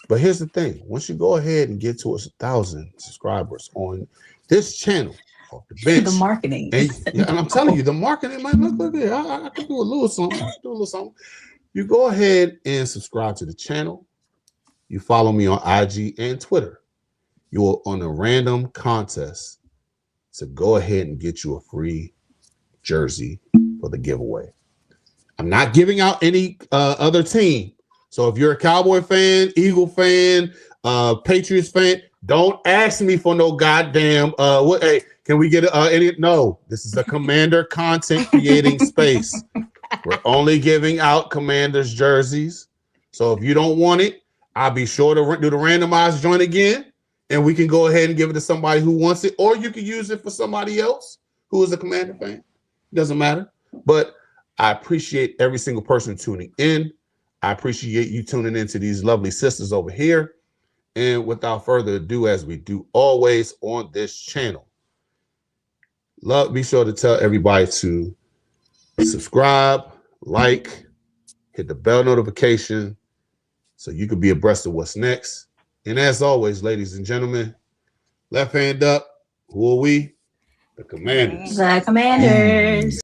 But here's the thing. Once you go ahead and get towards 1,000 subscribers on this channel, Off the Bench. The marketing. And I'm telling you, the marketing might look here. I can do a little something. You go ahead and subscribe to the channel. You follow me on IG and Twitter. You're on a random contest to go ahead and get you a free jersey for the giveaway. I'm not giving out any other team. So if you're a Cowboy fan, Eagle fan, Patriots fan, don't ask me for no goddamn hey, can we get any? No, this is a Commander content creating space. We're only giving out Commanders jerseys. So if you don't want it, I'll be sure to do the randomized joint again. And we can go ahead and give it to somebody who wants it. Or you can use it for somebody else who is a Commander fan. Doesn't matter. But I appreciate every single person tuning in. I appreciate you tuning into these lovely sisters over here. And without further ado, as we do always on this channel, be sure to tell everybody to subscribe, like, hit the bell notification so you can be abreast of what's next. And as always, ladies and gentlemen, left hand up. Who are we? The Commanders. The Commanders.